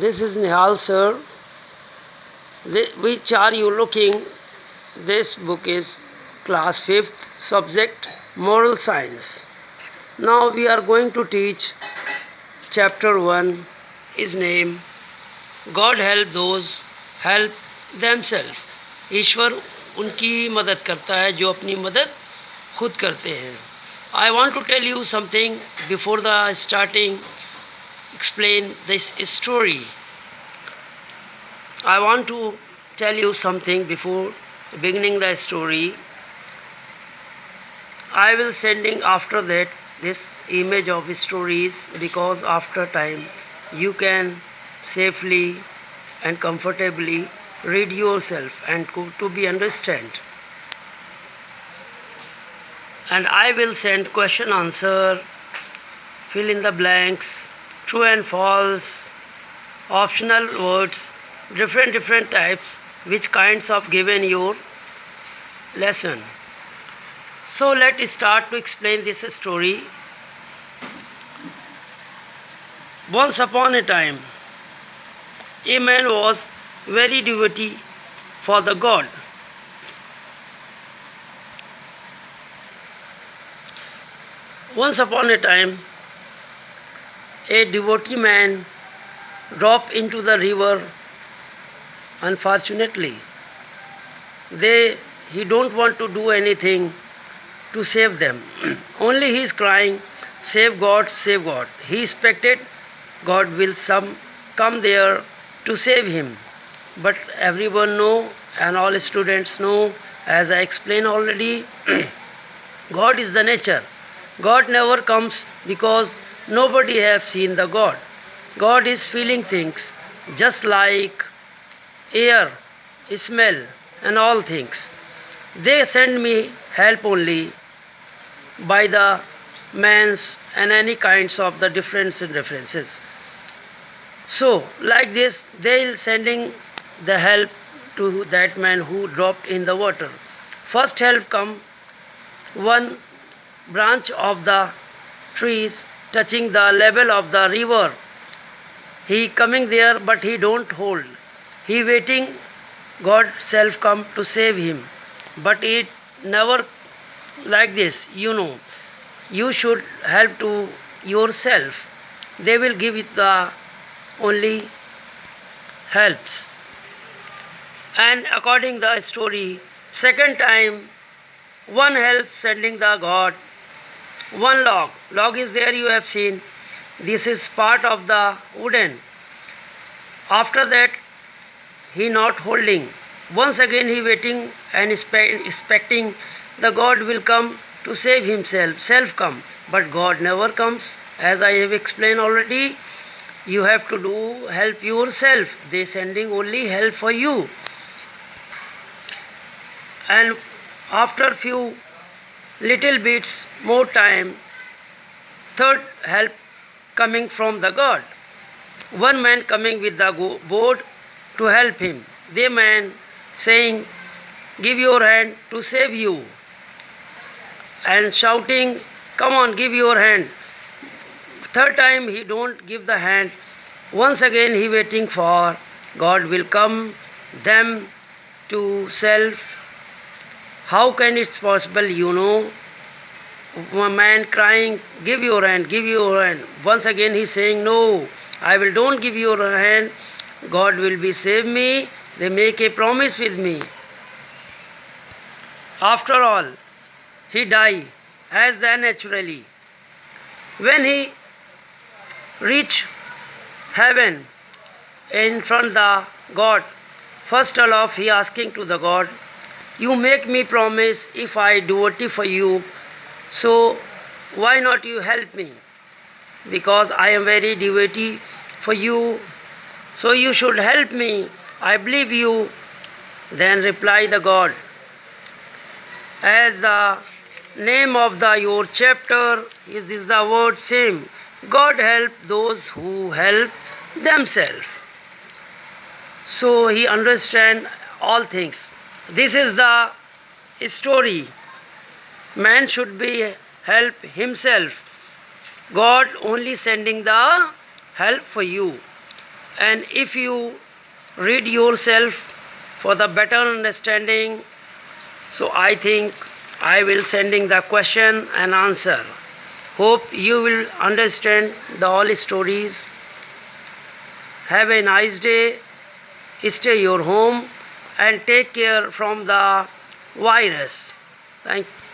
This is Nihal, sir. Which are you looking? This book is class 5th, subject Moral Science. Now we are going to teach chapter 1, is name God help those help themselves. ईश्वर उनकी मदद करता है जो अपनी मदद खुद करते हैं. I want to tell you something before the starting explain this story. I want to tell you something before beginning the story. I will sending after that this image of stories because after time you can safely and comfortably read yourself and to be understand. And I will send question answer, fill in the blanks, true and false, optional words, different types, which kinds of given your lesson. So let's start to explain this story. Once upon a time, a man was very devotee for the God. Once upon a time, a devotee man dropped into the river. Unfortunately, he don't want to do anything to save them. Only he is crying, save God, save God. He expected God will come there to save him. But everyone know and all students know, as I explained already, God is the nature. God never comes because nobody have seen the God. God is feeling things just like air, smell and all things. They send me help only by the man's and any kinds of the differences. So like this they'll sending the help to that man who dropped in the water. First help come one branch of the trees touching the level of the river. He coming there but he don't hold. He waiting God self come to save him. But it never like this, You should help to yourself. They will give it the only helps. And according the story, second time one help sending the God one log. Log is there, you have seen. This is part of the wooden. After that he not holding. Once again he waiting and expecting the God will come to save himself, self come. But God never comes. As I have explained already, you have to do help yourself. They sending only help for you. And after few little bits more time, third help coming from the God. One man coming with the board to help him. The man saying, give your hand to save you. And shouting, come on, give your hand. Third time he don't give the hand. Once again he waiting for God will come them to self. How can it possible, a man crying, give your hand, give your hand. Once again he saying, no, I will don't give your hand. God will be save me. They make a promise with me. After all, he die as the naturally. When he reach heaven in front the God, first off he asking to the God, you make me promise if I devotee for you, so why not you help me? Because I am very devotee for you, so you should help me. I believe you. Then reply the God, as the name of your chapter is this the word same. God help those who help themselves. So he understand all things. This is the story. Man should be help himself. God only sending the help for you. and if you read yourself for the better understanding, so I think I will sending the question and answer. Hope you will understand the all stories. Have a nice day. Stay your home and take care from the virus. Thank